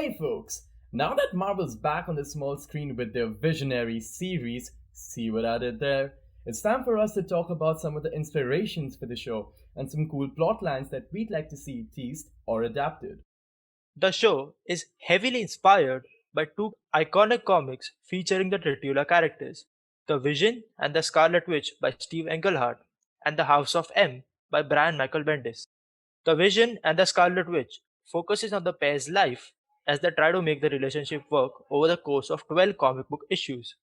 Hey folks! Now that Marvel's back on the small screen with their visionary series, see what I did there? It's time for us to talk about some of the inspirations for the show and some cool plot lines that we'd like to see teased or adapted. The show is heavily inspired by two iconic comics featuring the titular characters, The Vision and the Scarlet Witch by Steve Englehart, and The House of M by Brian Michael Bendis. The Vision and the Scarlet Witch focuses on the pair's life as they try to make the relationship work over the course of 12 comic book issues.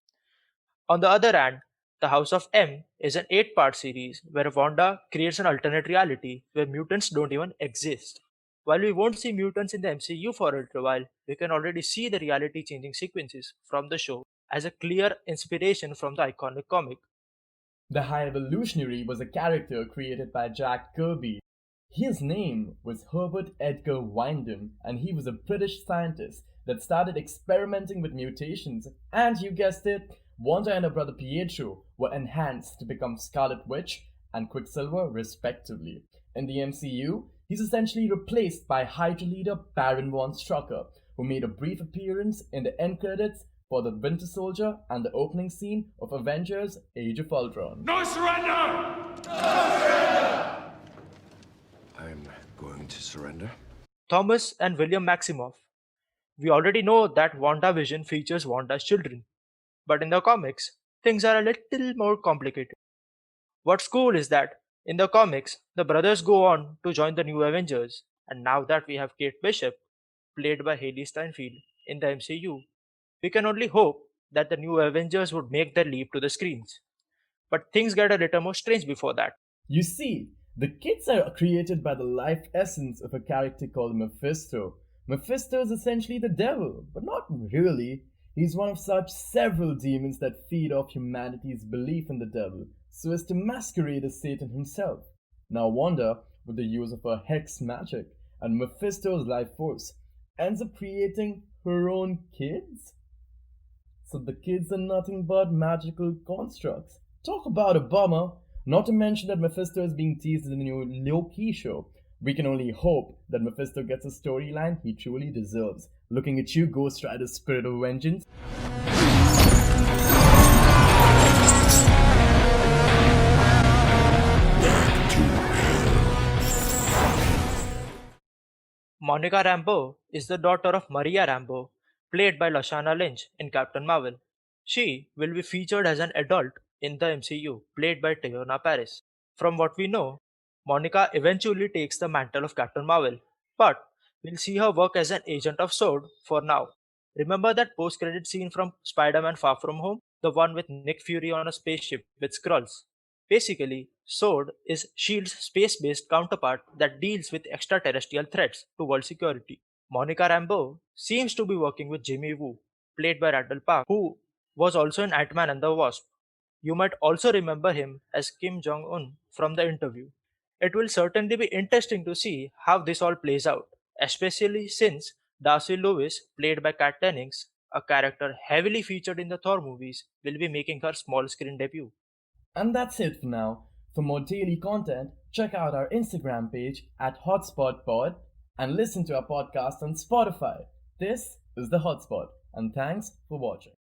On the other hand, The House of M is an 8-part series where Wanda creates an alternate reality where mutants don't even exist. While we won't see mutants in the MCU for a little while, we can already see the reality changing sequences from the show as a clear inspiration from the iconic comic. The High Evolutionary was a character created by Jack Kirby. His name was Herbert Edgar Wyndham, and he was a British scientist that started experimenting with mutations. And you guessed it, Wanda and her brother Pietro were enhanced to become Scarlet Witch and Quicksilver, respectively. In the MCU, he's essentially replaced by Hydra leader Baron von Strucker, who made a brief appearance in the end credits for the Winter Soldier and the opening scene of Avengers Age of Ultron. No surrender! I'm going to surrender. Thomas and William Maximoff. We already know that WandaVision features Wanda's children, but in the comics, things are a little more complicated. What's cool is that in the comics, the brothers go on to join the new Avengers, and now that we have Kate Bishop, played by Haley Steinfeld, in the MCU, we can only hope that the new Avengers would make their leap to the screens. But things get a little more strange before that. You see, the kids are created by the life essence of a character called Mephisto. Mephisto is essentially the devil, but not really. He's one of such several demons that feed off humanity's belief in the devil, so as to masquerade as Satan himself. Now Wanda, with the use of her hex magic and Mephisto's life force, ends up creating her own kids? So the kids are nothing but magical constructs. Talk about a bummer. Not to mention that Mephisto is being teased in the new Loki show. We can only hope that Mephisto gets a storyline he truly deserves. Looking at you, Ghost Rider Spirit of Vengeance. Monica Rambeau is the daughter of Maria Rambeau, played by Lashana Lynch in Captain Marvel. She will be featured as an adult in the MCU, played by Teyona Paris. From what we know, Monica eventually takes the mantle of Captain Marvel, but we'll see her work as an agent of S.W.O.R.D. for now. Remember that post-credit scene from Spider-Man Far From Home? The one with Nick Fury on a spaceship with Skrulls. Basically, S.W.O.R.D. is S.H.I.E.L.D's space-based counterpart that deals with extraterrestrial threats to world security. Monica Rambeau seems to be working with Jimmy Woo, played by Randall Park, who was also in Ant-Man and the Wasp. You might also remember him as Kim Jong-un from the interview. It will certainly be interesting to see how this all plays out, especially since Darcy Lewis, played by Kat Dennings, a character heavily featured in the Thor movies, will be making her small screen debut. And that's it for now. For more daily content, check out our Instagram page at HotspotPod and listen to our podcast on Spotify. This is The Hotspot, and thanks for watching.